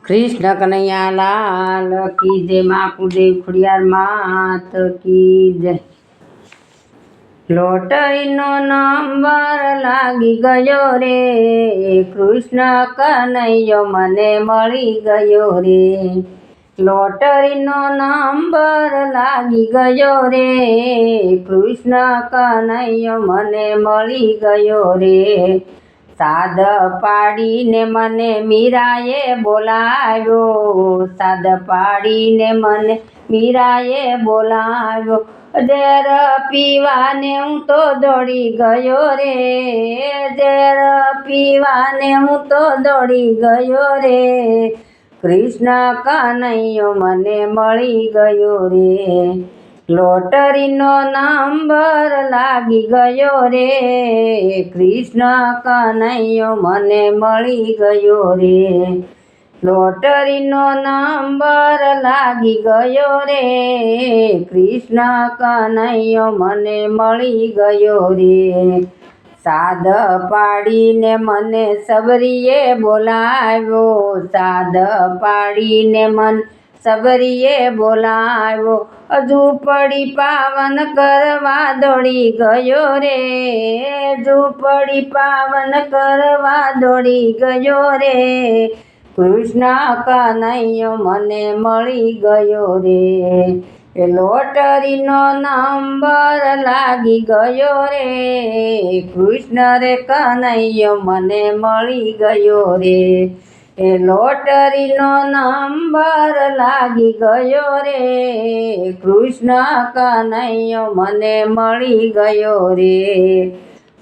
कृष्ण कन्हैया लाल की जय। माँ कुलदेव खुड़ियार मात की जय। લોટરીનો નંબર લાગી ગયો રે, કૃષ્ણ કનૈયો મને મળી ગયો રે. લોટરીનો નંબર લાગી ગયો રે, કૃષ્ણ કનૈયો મને મળી ગયો રે. સાદ પાડીને મને મીરાએ બોલાવ્યો, સાદ પાડીને મને મીરાએ બોલાવ્યો. ઝેર પીવાને હું તો દોડી ગયો રે, ઝેર પીવાને હું તો દોડી ગયો રે. કૃષ્ણ કનૈયો મને મળી ગયો રે. લોટરીનો નંબર લાગી ગયો રે, કૃષ્ણ કનૈયો મને મળી ગયો રે. લોટરીનો નંબર લાગી ગયો રે, કૃષ્ણ કનૈયો મને મળી ગયો રે. સાદ પાડીને મને સબરીએ બોલાવ્યો, સાદ પાડીને મન સબરીએ બોલાવ્યો. ઝૂંપડી પાવન કરવા દોડી ગયો રે, ઝૂંપડી પાવન કરવા દોડી ગયો રે. કૃષ્ણ કનૈયો મને મળી ગયો રે. લોટરીનો નંબર લાગી ગયો રે, કૃષ્ણ રે કનૈયો મને મળી ગયો રે. લોટરીનો નંબર લાગી ગયો રે, કૃષ્ણ કનૈયો મને મળી ગયો રે.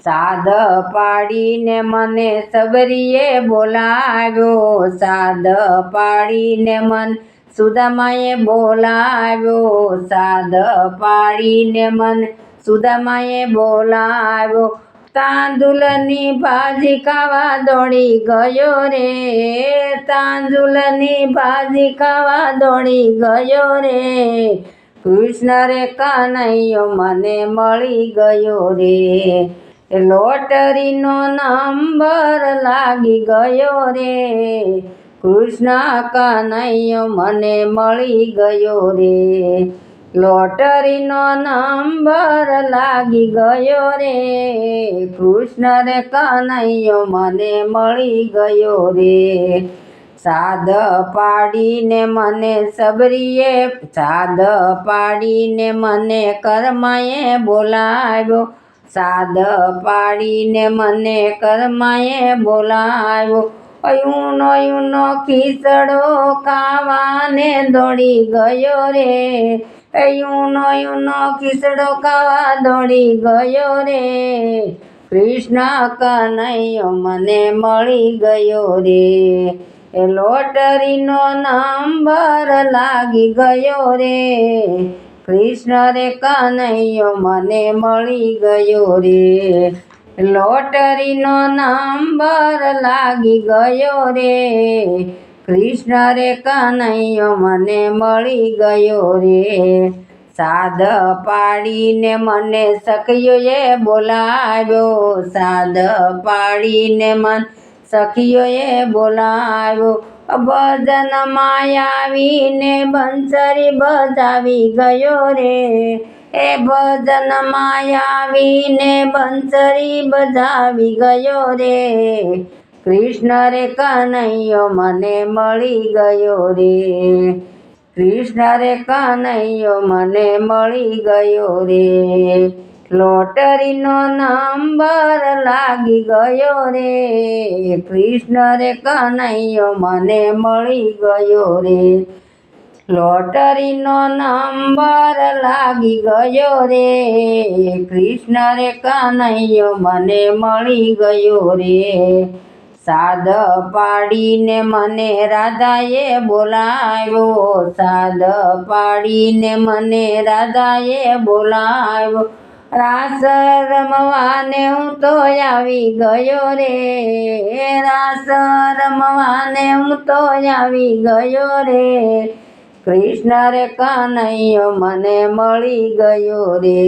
સાદ પાડીને મને સબરીએ બોલાવ્યો, સાદ પાડીને મન સુદામાએ બોલાવ્યો, સાદ પાડીને મન સુદામાએ બોલાવ્યો. તાંદુલની ભાજી ખાવા દોડી ગયો રે, તાંદુલની ભાજી ખાવા દોડી ગયો રે. કૃષ્ણ રે કનૈયો મને મળી ગયો રે. લોટરીનો નંબર લાગી ગયો રે, કૃષ્ણ કનૈયો મને મળી ગયો રે. લોટરીનો નંબર લાગી ગયો રે, કૃષ્ણ રે કનૈયો મને મળી ગયો રે. સાદ પાડીને મને સબરીએ, સાદ પાડીને મને કર્માએ બોલાવ્યો, સાદ પાડીને મને કર્માએ બોલાવ્યો. ઊનો ઊનો ખીચડો ખાવાને દોડી ગયો રે, ઊનો ઊનો ખીચડો ખાવા દોડી ગયો રે. કૃષ્ણ કનૈયો મને મળી ગયો રે. લોટરીનો નંબર લાગી ગયો રે, કૃષ્ણ રે કનૈયો મને મળી ગયો રે. લોટરીનો નંબર લાગી ગયો રે, કૃષ્ણ રે કનૈયો મને મળી ગયો રે. સાદ પાડીને મને સખીઓએ બોલાવ્યો, સાદ પાડીને મન સખીઓએ બોલાવ્યો. ભજનમાં આવીને બંસરી બજાવી ગયો રે, એ ભજનમાં આવીને બંસરી બજાવી ગયો રે. કૃષ્ણ રે કનૈયો મને મળી ગયો રે, કૃષ્ણ રે કનૈયો મને મળી ગયો રે. લોટરીનો નંબર લાગી ગયો રે, કૃષ્ણ રે કનૈયો મને મળી ગયો રે. લોટરીનો નંબર લાગી ગયો રે, કૃષ્ણ રે કનૈયો મને મળી ગયો રે. સાદ પાડીને મને રાધાએ બોલાવ્યો, સાદ પાડીને મને રાધાએ બોલાવ્યો. રાસ રમવાને હું તો આવી ગયો રે, રાસ રમવાને હું તો આવી ગયો રે. કૃષ્ણ રે કનૈયો મને મળી ગયો રે.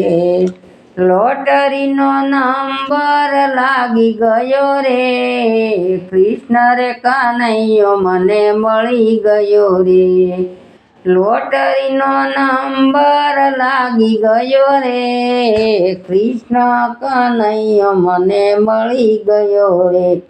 લોટરીનો નંબર લાગી ગયો રે, કૃષ્ણ રે કનૈયો મને મળી ગયો રે. લોટરીનો નંબર લાગી ગયો રે, કૃષ્ણ કનૈયો મને મળી ગયો રે.